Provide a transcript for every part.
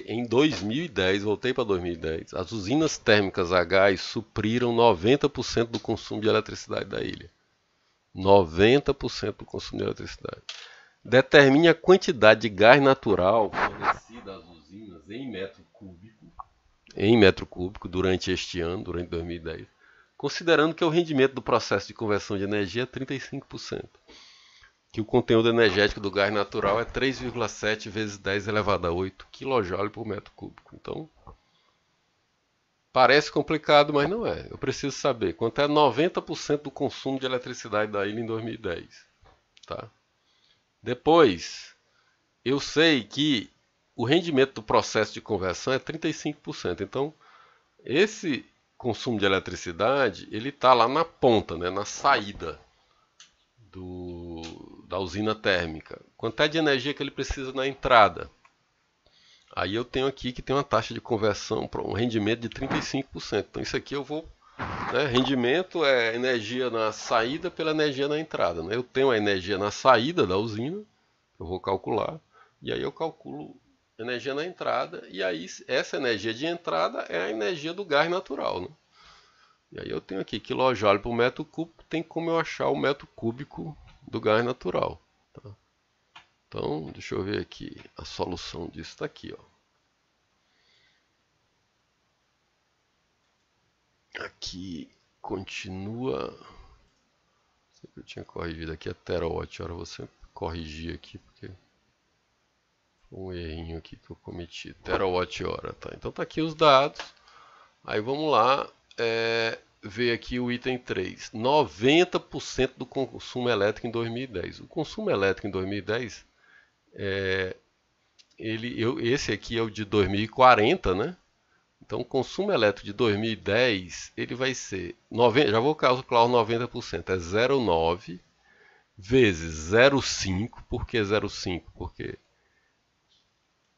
Em 2010, voltei para 2010, as usinas térmicas a gás supriram 90% do consumo de eletricidade da ilha. 90% do consumo de eletricidade. Determine a quantidade de gás natural fornecida às usinas em metro cúbico durante este ano, durante 2010, considerando que o rendimento do processo de conversão de energia é 35%, que o conteúdo energético do gás natural é 3,7 vezes 10 elevado a 8 kJ por metro cúbico. Então, parece complicado, mas não é. Eu preciso saber quanto é 90% do consumo de eletricidade da ilha em 2010. Tá? Depois, eu sei que o rendimento do processo de conversão é 35%. Então, esse consumo de eletricidade, ele está lá na ponta, né, na saída da usina térmica. Quanto é de energia que ele precisa na entrada? Aí eu tenho aqui que tem uma taxa de conversão para um rendimento de 35%. Então isso aqui eu vou... Né, rendimento é energia na saída pela energia na entrada. Né? Eu tenho a energia na saída da usina, eu vou calcular, e aí eu calculo energia na entrada, e aí essa energia de entrada é a energia do gás natural. Né? E aí eu tenho aqui kJ por metro cúbico, tem como eu achar o metro cúbico do gás natural. Tá? Então, deixa eu ver aqui, a solução disso está aqui. Ó. Aqui continua... Eu tinha corrigido aqui a terawatt-hora, vou sempre corrigir aqui, porque foi um errinho aqui que eu cometi. Terawatt-hora, tá? Então tá aqui os dados. Aí vamos lá, ver aqui o item 3. 90% do consumo elétrico em 2010. O consumo elétrico em 2010, esse aqui é o de 2040, né? Então o consumo elétrico de 2010, ele vai ser, já vou calcular os 90%, é 0,9 vezes 0,5, por que 0,5? Porque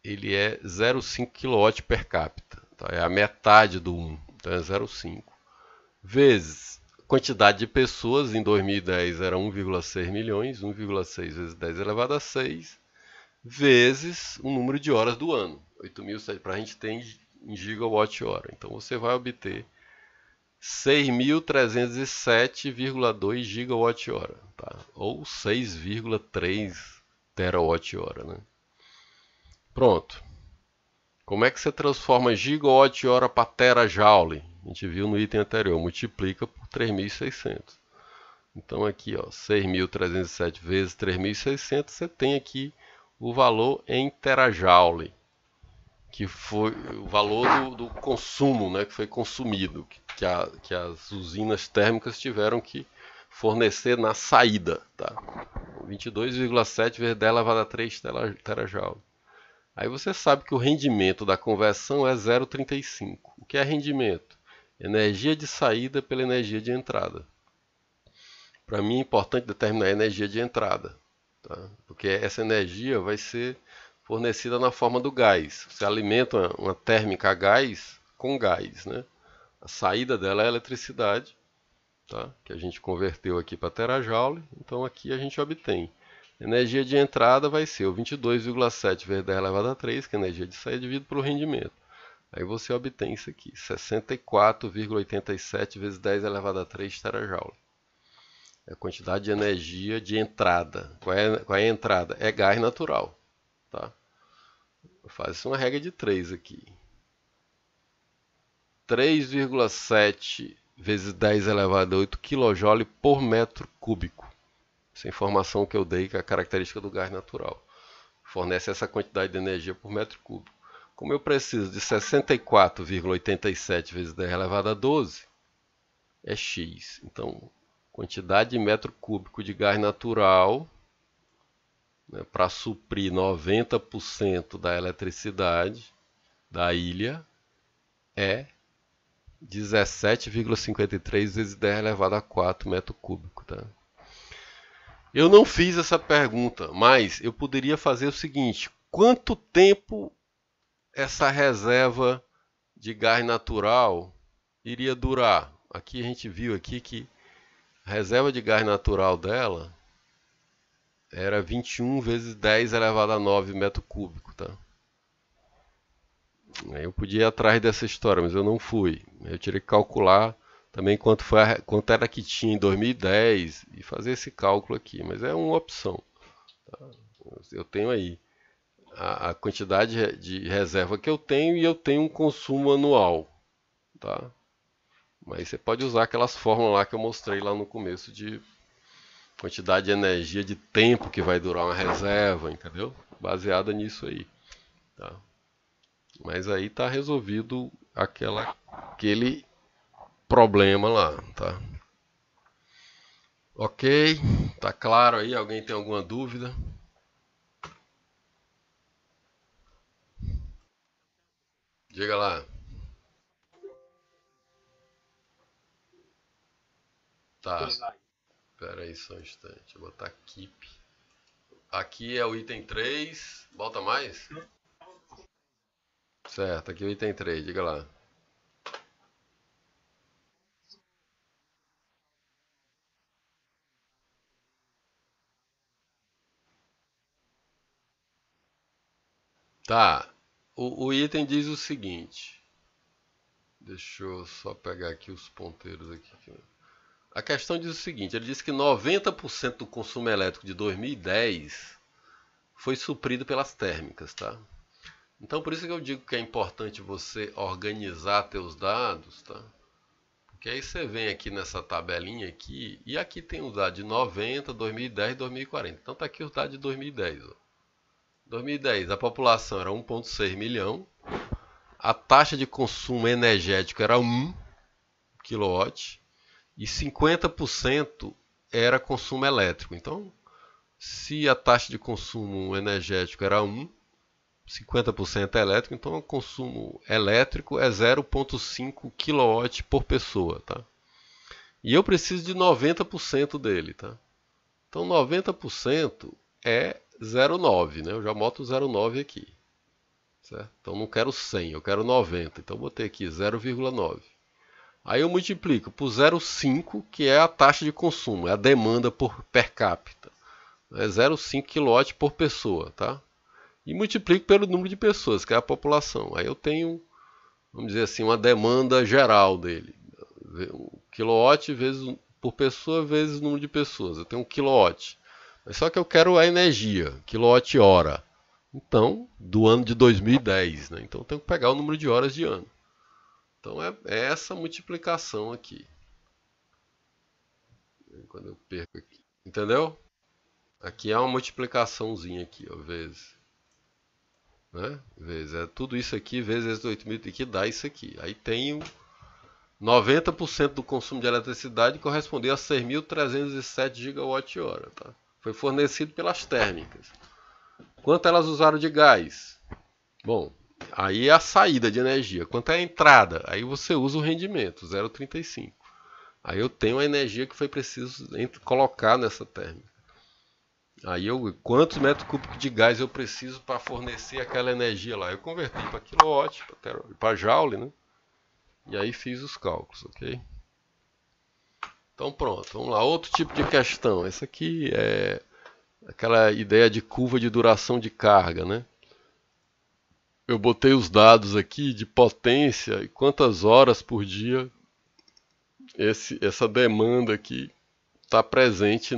ele é 0,5 kW per capita, tá? É a metade do 1, então é 0,5, vezes quantidade de pessoas, em 2010 era 1,6 milhões, 1,6 vezes 10 elevado a 6, vezes o número de horas do ano, 8.700, para a gente ter em gigawatt-hora. Então você vai obter 6.307,2 gigawatt-hora, tá? Ou 6,3 terawatt-hora. Né? Pronto. Como é que você transforma gigawatt-hora para terajoule? A gente viu no item anterior, multiplica por 3.600. Então aqui, ó, 6.307 vezes 3.600, você tem aqui o valor em terajoule, que foi o valor do consumo, né, que foi consumido, que as usinas térmicas tiveram que fornecer na saída. Tá? 22,7 vezes 10 elevado a 3 terajoule. Aí você sabe que o rendimento da conversão é 0,35. O que é rendimento? Energia de saída pela energia de entrada. Para mim é importante determinar a energia de entrada, tá? Porque essa energia vai ser fornecida na forma do gás. Você alimenta uma térmica a gás com gás. Né? A saída dela é a eletricidade, tá? Que a gente converteu aqui para terajoule. Então aqui a gente obtém. Energia de entrada vai ser o 22,7 vezes 10 elevado a 3, que é a energia de saída, dividido pelo rendimento. Aí você obtém isso aqui, 64,87 vezes 10 elevado a 3 terajoule. É a quantidade de energia de entrada. Qual é a entrada? É gás natural. Tá? Faz uma regra de 3 aqui. 3,7 vezes 10 elevado a 8 kJ por metro cúbico. Essa informação que eu dei, que é a característica do gás natural. Fornece essa quantidade de energia por metro cúbico. Como eu preciso de 64,87 vezes 10 elevado a 12, é X. Então, quantidade de metro cúbico de gás natural, né, para suprir 90% da eletricidade da ilha, é 17,53 vezes 10 elevado a 4 metro cúbico. Tá? Eu não fiz essa pergunta, mas eu poderia fazer o seguinte: quanto tempo essa reserva de gás natural iria durar? Aqui a gente viu aqui que a reserva de gás natural dela era 21 vezes 10 elevado a 9 metro cúbico. Tá? Aí eu podia ir atrás dessa história, mas eu não fui. Eu teria que calcular também quanto era que tinha em 2010 e fazer esse cálculo aqui, mas é uma opção. Eu tenho aí a quantidade de reserva que eu tenho e eu tenho um consumo anual, tá? Mas você pode usar aquelas fórmulas lá que eu mostrei lá no começo de quantidade de energia, de tempo que vai durar uma reserva, entendeu? Baseada nisso aí, tá? Mas aí tá resolvido aquele problema lá, tá? Ok, tá claro aí? Alguém tem alguma dúvida? Diga lá. Tá, espera aí só um instante. Vou botar keep. Aqui é o item 3. Volta mais? Certo, aqui é o item 3. Diga lá. Tá, o item diz o seguinte. Deixa eu só pegar aqui os ponteiros aqui. A questão diz o seguinte, ele diz que 90% do consumo elétrico de 2010 foi suprido pelas térmicas, tá? Então por isso que eu digo que é importante você organizar teus dados, tá? Porque aí você vem aqui nessa tabelinha aqui, e aqui tem os dados de 90, 2010 e 2040. Então tá aqui os dados de 2010, ó. 2010, a população era 1,6 milhão, a taxa de consumo energético era 1 kW e 50% era consumo elétrico. Então, se a taxa de consumo energético era 1, 50% é elétrico, então o consumo elétrico é 0,5 kW por pessoa, tá? E eu preciso de 90% dele, tá? Então 90% é 0,9, né? Eu já boto 0,9 aqui, certo? Então não quero 100, eu quero 90. Então eu botei aqui 0,9. Aí eu multiplico por 0,5, que é a taxa de consumo, é a demanda per capita. É 0,5 kW por pessoa, tá? E multiplico pelo número de pessoas, que é a população. Aí eu tenho, vamos dizer assim, uma demanda geral dele. 1 kW por pessoa vezes o número de pessoas. Eu tenho 1 kW. Mas só que eu quero a energia, quilowatt-hora. Então, do ano de 2010, né? Então eu tenho que pegar o número de horas de ano. Então é essa multiplicação aqui. Quando eu perco aqui. Entendeu? Aqui é uma multiplicaçãozinha aqui, ó, vezes. Né? Vezes. É tudo isso aqui, vezes 8.000, que dá isso aqui. Aí tenho 90% do consumo de eletricidade correspondia a 6.307 gigawatt-hora. Tá? Foi fornecido pelas térmicas. Quanto elas usaram de gás? Bom, aí é a saída de energia. Quanto é a entrada? Aí você usa o rendimento, 0,35. Aí eu tenho a energia que foi preciso colocar nessa térmica. Aí quantos metros cúbicos de gás eu preciso para fornecer aquela energia lá? Eu converti para quilowatt, para joule, né? E aí fiz os cálculos, ok? Então pronto, vamos lá. Outro tipo de questão. Essa aqui é aquela ideia de curva de duração de carga, né? Eu botei os dados aqui de potência e quantas horas por dia essa demanda aqui está presente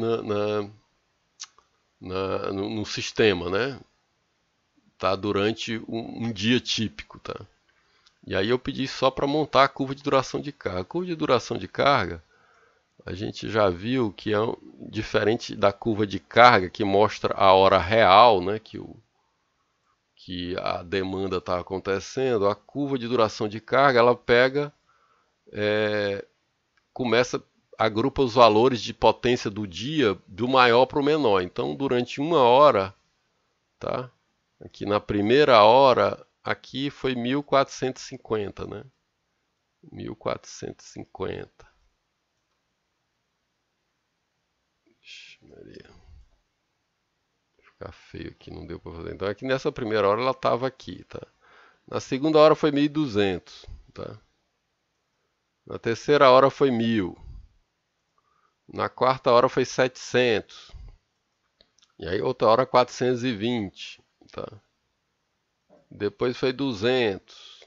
no sistema, né? Tá durante um dia típico, tá? E aí eu pedi só para montar a curva de duração de carga. A curva de duração de carga, a gente já viu que é diferente da curva de carga que mostra a hora real, né? Que a demanda está acontecendo. A curva de duração de carga, ela pega, começa, agrupa os valores de potência do dia do maior para o menor. Então, durante uma hora, tá? Aqui na primeira hora, aqui foi 1450, né? 1450. Ixi, Maria. Ficar feio aqui, não deu para fazer. Então, aqui nessa primeira hora ela estava aqui, tá? Na segunda hora foi 1200, tá? Na terceira hora foi 1000. Na quarta hora foi 700. E aí outra hora 420, tá? Depois foi 200.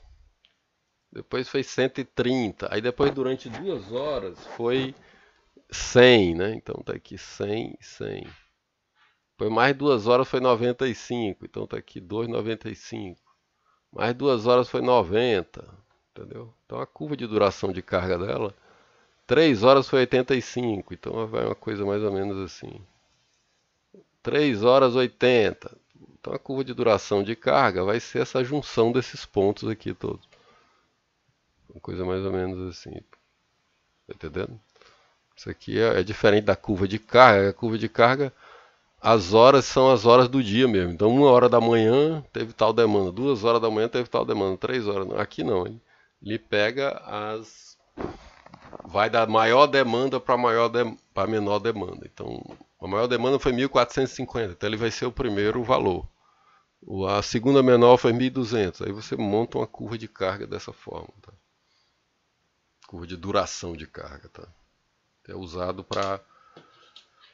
depois foi 130, aí depois durante 2 horas foi 100, né? Então tá aqui 100, 100. Depois mais 2 horas foi 95, então tá aqui 2,95. Mais 2 horas foi 90, entendeu? Então a curva de duração de carga dela, 3 horas foi 85, então vai uma coisa mais ou menos assim. 3 horas 80. Então a curva de duração de carga vai ser essa junção desses pontos aqui todos. Uma coisa mais ou menos assim. Tá entendendo? Isso aqui é diferente da curva de carga. A curva de carga, as horas são as horas do dia mesmo. Então 1 hora da manhã teve tal demanda, 2 horas da manhã teve tal demanda, 3 horas. Aqui não. Ele pega as... vai da maior demanda para menor demanda. Então a maior demanda foi 1.450, então ele vai ser o primeiro valor. A segunda menor foi 1.200. Aí você monta uma curva de carga dessa forma. Tá? Curva de duração de carga. Tá? É usado para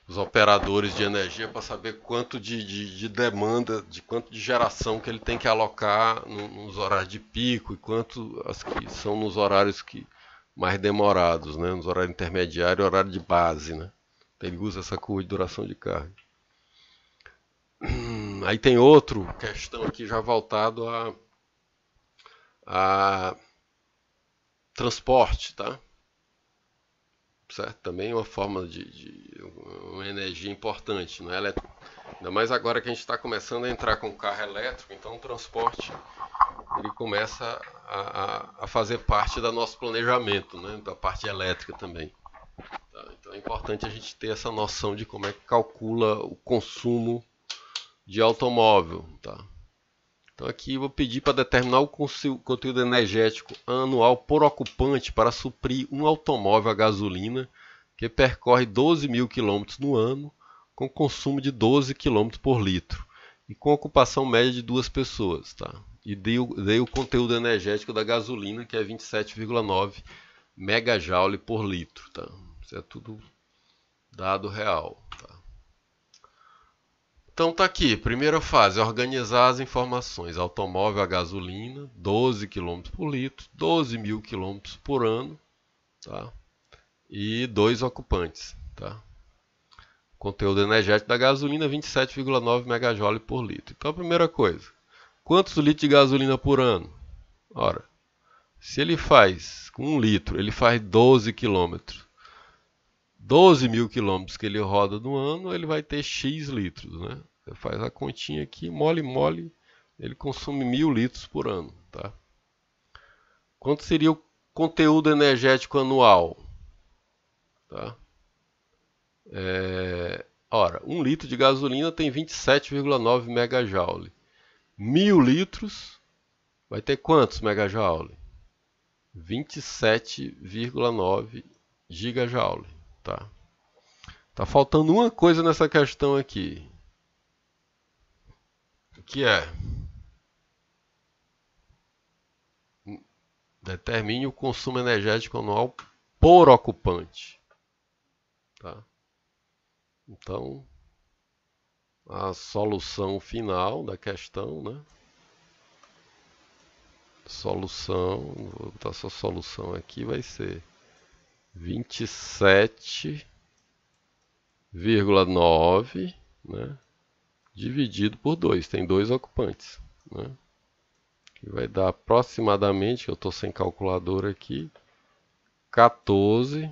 os operadores de energia para saber quanto de demanda, de quanto de geração que ele tem que alocar nos horários de pico e quanto as que são nos horários que mais demorados, né? Nos horários intermediários e horário de base. Né? Então ele usa essa curva de duração de carga. Aí tem outra questão aqui já voltado a transporte, tá? Certo? Também é uma forma de uma energia importante, não é? Ainda mais agora que a gente está começando a entrar com carro elétrico, então o transporte ele começa a fazer parte do nosso planejamento, né? Da parte elétrica também. Tá? Então é importante a gente ter essa noção de como é que calcula o consumo de automóvel, tá? Então aqui eu vou pedir para determinar o conteúdo energético anual por ocupante para suprir um automóvel a gasolina que percorre 12.000 km no ano, com consumo de 12 km por litro e com ocupação média de 2 pessoas. Tá? E dei o conteúdo energético da gasolina, que é 27,9 megajoule por litro. Tá? Isso é tudo dado real. Tá? Então tá aqui, primeira fase, organizar as informações. Automóvel a gasolina, 12 km por litro, 12.000 km por ano, tá? E 2 ocupantes. Tá? Conteúdo energético da gasolina, 27,9 megajoule por litro. Então a primeira coisa, quantos litros de gasolina por ano? Ora, se ele faz, com 1 litro, ele faz 12 km. 12.000 km que ele roda no ano, ele vai ter X litros, né? Você faz a continha aqui, mole, ele consome 1.000 litros por ano, tá? Quanto seria o conteúdo energético anual? Tá? Ora, 1 litro de gasolina tem 27,9 megajoule. 1.000 litros vai ter quantos megajoule? 27,9 gigajoule, tá? Tá faltando uma coisa nessa questão aqui. Que é determine o consumo energético anual por ocupante. Tá? Então, a solução final da questão, né? Vou botar essa solução aqui, vai ser 27,9, né? Dividido por 2, tem 2 ocupantes, né? Que vai dar aproximadamente, eu estou sem calculadora aqui, 14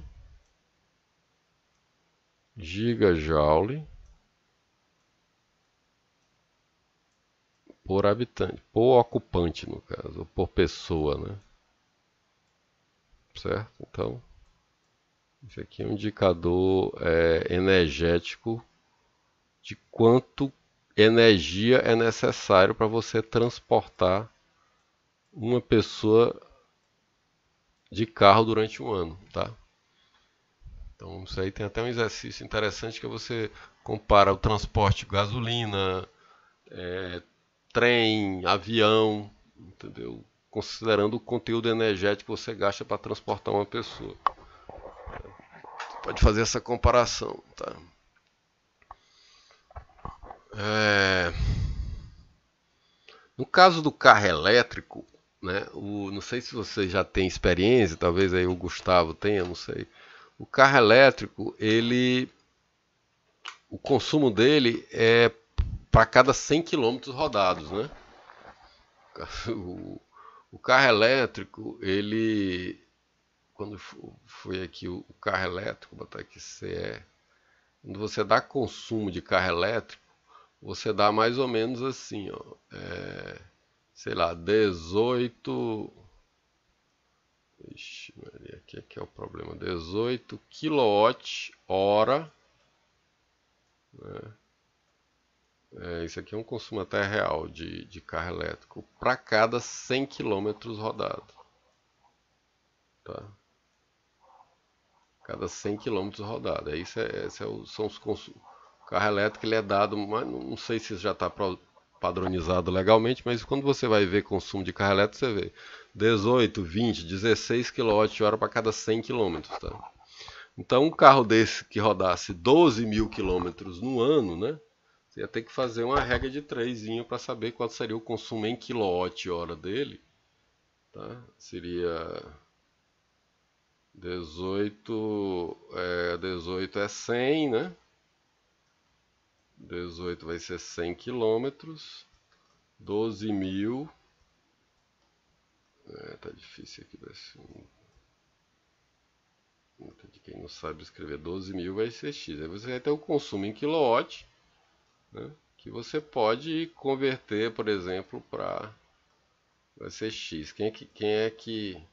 gigajoule por habitante, por ocupante no caso, ou por pessoa, né? Certo? Então, esse aqui é um indicador energético de quanto energia é necessário para você transportar uma pessoa de carro durante um ano, tá? Então isso aí tem até um exercício interessante que você compara o transporte gasolina, trem, avião, entendeu? Considerando o conteúdo energético que você gasta para transportar uma pessoa. Você pode fazer essa comparação, tá? No caso do carro elétrico, né? Não sei se você já tem experiência, talvez aí o Gustavo tenha, não sei. O carro elétrico, o consumo dele é para cada 100 quilômetros rodados, né? O, o carro elétrico, quando foi aqui o carro elétrico, vou botar aqui CE, quando você dá consumo de carro elétrico, você dá mais ou menos assim, ó, sei lá, 18. Ixi, Maria, aqui é o problema. 18 kWh. Isso aqui é um consumo até real de carro elétrico para cada 100 quilômetros rodados. Tá? Cada 100 quilômetros rodados. São os consumos. O carro elétrico ele é dado, mas não sei se já está padronizado legalmente, mas quando você vai ver consumo de carro elétrico, você vê 18, 20, 16 kWh para cada 100 quilômetros. Tá? Então, um carro desse que rodasse 12 mil quilômetros no ano, né? Você ia ter que fazer uma regra de 3 para saber qual seria o consumo em quilowatt-hora dele. Tá? Seria 18 é 100, né? 18 vai ser 100 quilômetros. 12 mil. Tá difícil aqui. De quem não sabe escrever 12 mil vai ser X. Aí você vai ter o consumo em quilowatt, né? Que você pode converter, por exemplo, para. Vai ser X. Quem é que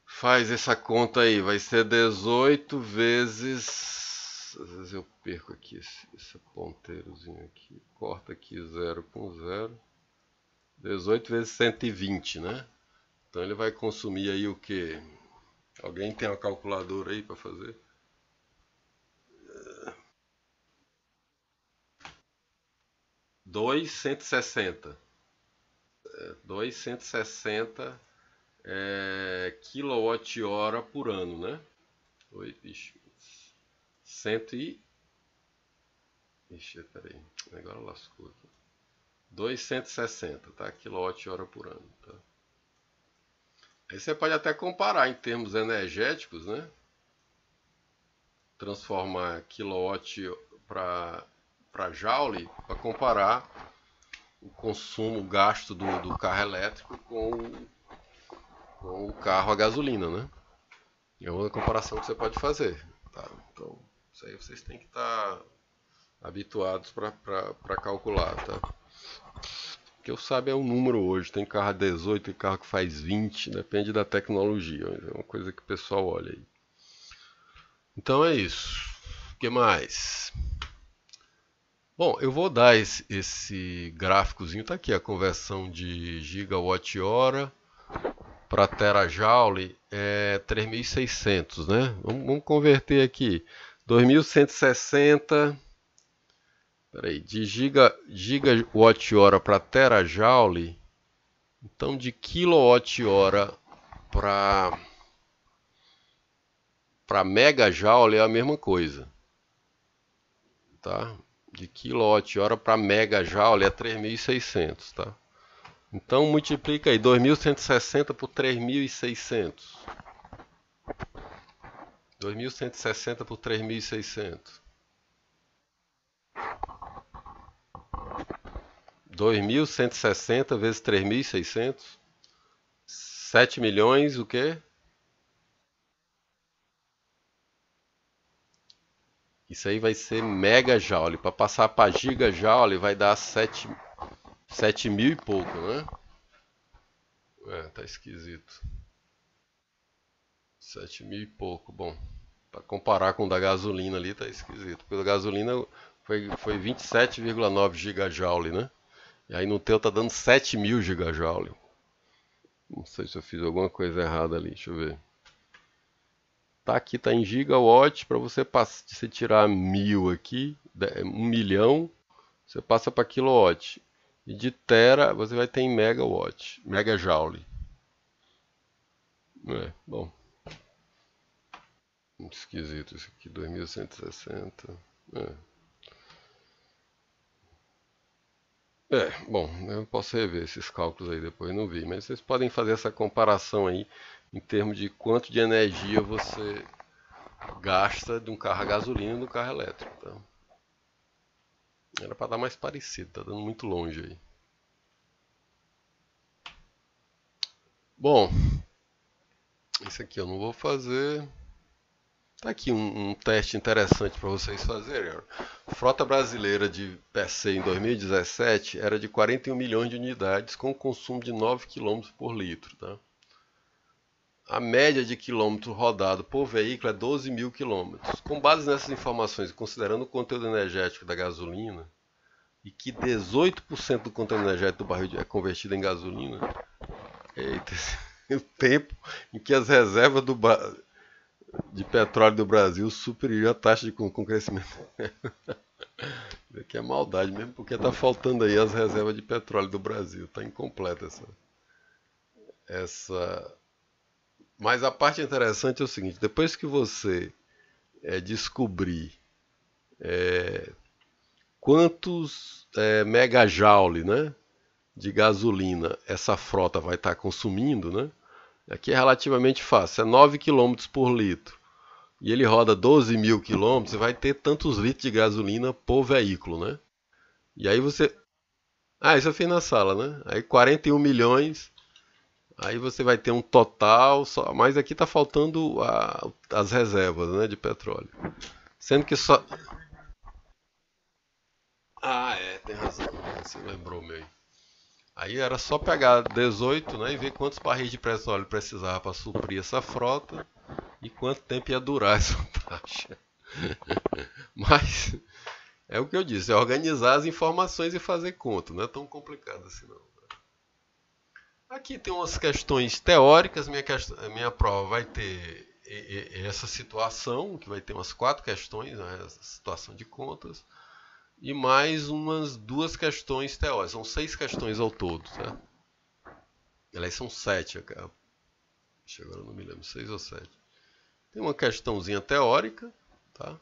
faz essa conta aí? Vai ser 18 vezes. Às vezes eu perco aqui esse ponteirozinho aqui. Corta aqui 0 com 0. 18 vezes 120, né? Então ele vai consumir aí o quê? Alguém tem uma calculadora aí para fazer? 2,160. 2,160 quilowatt-hora por ano, né? Oi, bicho. 100 e... Ixi, peraí. Agora lascou aqui. 2,160, tá? Quilowatt-hora por ano, tá? Aí você pode até comparar em termos energéticos, né? Transformar quilowatt para joule para comparar o consumo, o gasto do carro elétrico com o carro a gasolina, né? É uma comparação que você pode fazer, tá? Então, isso aí vocês têm que estar habituados para calcular, tá? O que eu saiba é um número hoje. Tem carro a 18, tem carro que faz 20, depende da tecnologia. É uma coisa que o pessoal olha aí. Então é isso. O que mais? Bom, eu vou dar esse gráficozinho, tá aqui a conversão de gigawatt-hora para terajoule é 3.600, né? Vamos converter aqui. 2.160, peraí, de gigawatt-hora para terajoule, então de quilowatt-hora para megajoule é a mesma coisa, tá? De quilowatt-hora para megajoule é 3.600, tá? Então multiplica aí 2.160 por 3.600. 2.160 por 3.600. 2.160 vezes 3.600. 7 milhões, o quê? Isso aí vai ser megajoule. Para passar para gigajoule vai dar 7 mil e pouco, né? Tá esquisito. 7 mil e pouco. Bom, para comparar com o da gasolina ali tá esquisito. Porque o da gasolina foi 27,9 gigajoule, né? E aí no teu tá dando 7 mil gigajoule. Não sei se eu fiz alguma coisa errada ali, deixa eu ver. Tá aqui, tá em gigawatt, para você tirar 1.000 aqui, 1 milhão, você passa para quilowatt. E de tera você vai ter em megawatt, megajoule. Bom, muito esquisito isso aqui, 2.160. Bom, eu posso rever esses cálculos aí depois, não vi, mas vocês podem fazer essa comparação aí em termos de quanto de energia você gasta de um carro a gasolina e de um carro elétrico, tá? Era para dar mais parecido, tá dando muito longe aí. Bom, isso aqui eu não vou fazer. Tá aqui um teste interessante para vocês fazerem. A frota brasileira de PC em 2017 era de 41 milhões de unidades com consumo de 9 km por litro, tá? A média de quilômetro rodado por veículo é 12 mil quilômetros. Com base nessas informações, considerando o conteúdo energético da gasolina, e que 18% do conteúdo energético do barril é convertido em gasolina, eita, o tempo em que as reservas de petróleo do Brasil supeririam a taxa com crescimento. Isso aqui é maldade mesmo, porque está faltando aí as reservas de petróleo do Brasil. Está incompleta essa. Mas a parte interessante é o seguinte: depois que você descobrir quantos megajoule, né, de gasolina essa frota vai estar consumindo, né? Aqui é relativamente fácil, é 9 km por litro. E ele roda 12 mil quilômetros, você vai ter tantos litros de gasolina por veículo, né? E aí você. Ah, isso eu fiz na sala, né? Aí 41 milhões, aí você vai ter um total, só, mas aqui está faltando as reservas, né, de petróleo. Sendo que só. Ah, tem razão. Você lembrou meu. Aí era só pegar 18, né, e ver quantos barris de petróleo precisava para suprir essa frota e quanto tempo ia durar essa taxa. Mas é o que eu disse, é organizar as informações e fazer conta, não é tão complicado assim não. Aqui tem umas questões teóricas, minha prova vai ter essa situação, que vai ter umas 4 questões, né, essa situação de contas, e mais umas 2 questões teóricas, são 6 questões ao todo, tá? Elas são 7, agora eu não me lembro, 6 ou 7. Tem uma questãozinha teórica, tá?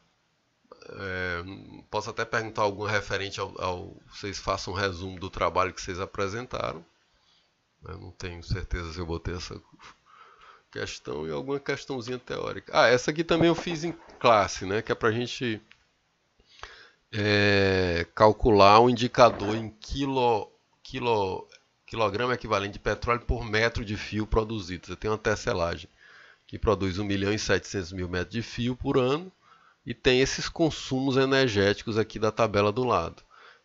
Posso até perguntar alguma referente vocês façam um resumo do trabalho que vocês apresentaram. Eu não tenho certeza se eu botei essa questão e alguma questãozinha teórica. Ah, essa aqui também eu fiz em classe, né? Que é pra gente calcular um indicador em quilograma equivalente de petróleo por metro de fio produzido. Você tem uma tecelagem que produz 1.700.000 metros de fio por ano e tem esses consumos energéticos aqui da tabela do lado.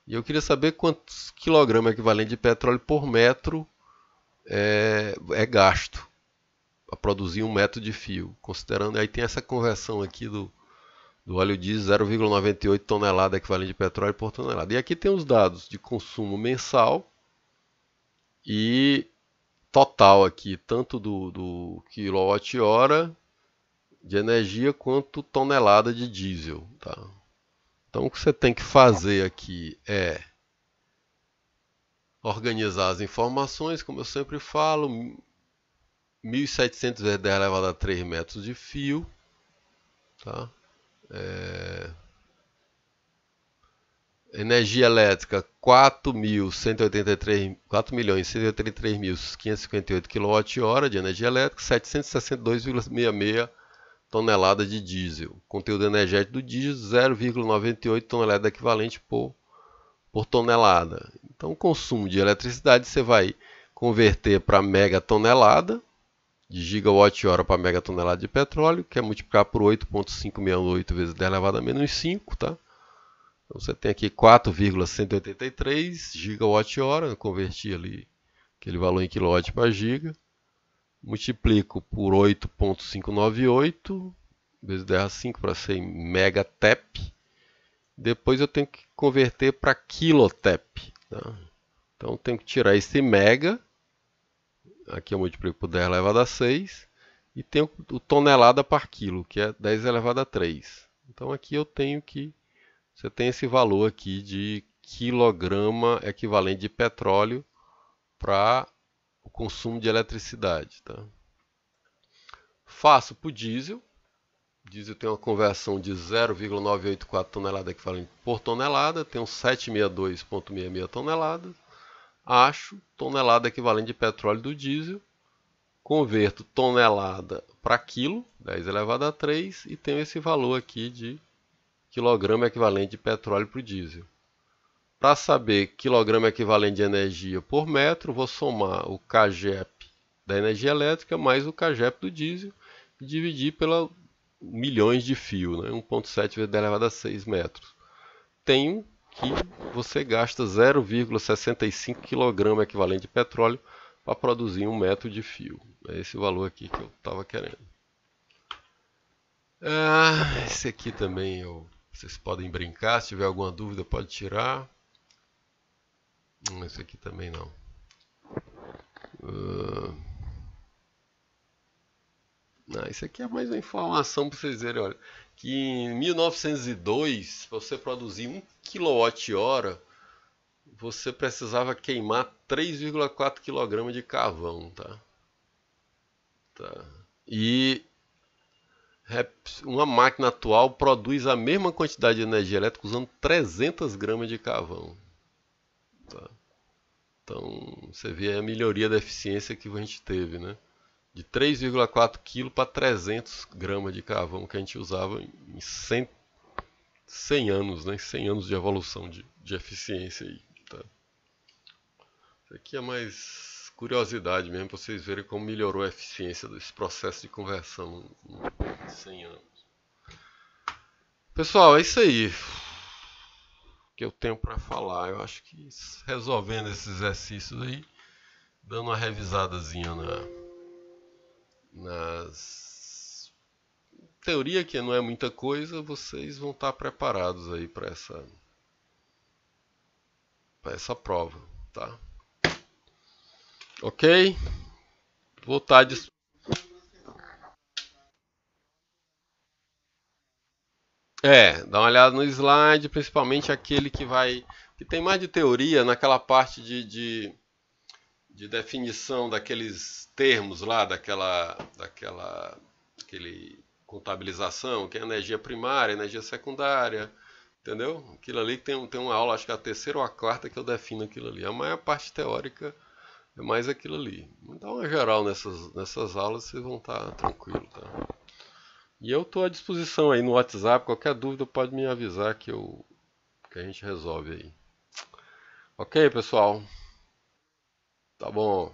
E eu queria saber quantos quilogramas equivalente de petróleo por metro é gasto para produzir 1 metro de fio. Considerando, aí tem essa conversão aqui do óleo diesel, 0,98 tonelada equivalente de petróleo por tonelada. E aqui tem os dados de consumo mensal e total aqui, tanto do quilowatt-hora de energia quanto tonelada de diesel. Tá? Então o que você tem que fazer aqui é organizar as informações, como eu sempre falo, 1.700 vezes 10 elevado a 3 metros de fio, tá? Energia elétrica 4.183.558 kWh de energia elétrica, 762,66 toneladas de diesel. Conteúdo energético do diesel 0,98 tonelada equivalente por tonelada. Então o consumo de eletricidade você vai converter para megatonelada, de gigawatt-hora para megatonelada de petróleo, que é multiplicar por 8,568 vezes 10 elevado a menos 5, tá? Então você tem aqui 4,183 gigawatt-hora, converti ali aquele valor em quilowatt para giga, multiplico por 8,598 vezes 10 a 5 para ser em megatep. Depois eu tenho que converter para quilotep, tá? Então eu tenho que tirar esse mega, aqui eu multiplico por 10 elevado a 6, e tenho o tonelada par quilo, que é 10 elevado a 3. Então aqui eu tenho que você tem esse valor aqui de quilograma equivalente de petróleo para o consumo de eletricidade. Tá? Faço para o diesel. diesel tem uma conversão de 0,984 tonelada equivalente por tonelada, tem uns 762,66 toneladas. Acho tonelada equivalente de petróleo do diesel. Converto tonelada para quilo, 10 elevado a 3, e tenho esse valor aqui de quilograma equivalente de petróleo para o diesel. Para saber quilograma equivalente de energia por metro, vou somar o CAGEP da energia elétrica mais o CAGEP do diesel e dividir pela milhões de fio, né? 1,7 vezes 10 elevado a 6 metros. Tenho que você gasta 0,65 kg equivalente de petróleo para produzir 1 metro de fio. É esse valor aqui que eu estava querendo. Esse aqui também vocês podem brincar, se tiver alguma dúvida pode tirar. Esse aqui também não. Isso aqui é mais uma informação para vocês verem, olha, que em 1902, para você produzir 1 kWh, você precisava queimar 3,4 kg de carvão, tá? E uma máquina atual produz a mesma quantidade de energia elétrica usando 300 gramas de carvão. Tá? Então, você vê a melhoria da eficiência que a gente teve, né? De 3,4 kg para 300 gramas de carvão que a gente usava em 100 anos, né? 100 anos de evolução de eficiência aí. Tá? Isso aqui é mais curiosidade mesmo, para vocês verem como melhorou a eficiência desse processo de conversão em 100 anos. Pessoal, é isso aí que eu tenho para falar. Eu acho que resolvendo esses exercícios aí, dando uma revisadazinha nas teoria, que não é muita coisa, vocês vão estar preparados aí para essa prova, tá? Ok? Vou estar dá uma olhada no slide, principalmente aquele que tem mais de teoria naquela parte de definição daqueles termos lá, aquele contabilização, que é energia primária, energia secundária, entendeu? Aquilo ali que tem uma aula, acho que é a terceira ou a quarta que eu defino aquilo ali. A maior parte teórica é mais aquilo ali. Dá uma geral nessas aulas, vocês vão estar tranquilos, tá? E eu estou à disposição aí no WhatsApp, qualquer dúvida pode me avisar que a gente resolve aí. Ok, pessoal? Tá bom.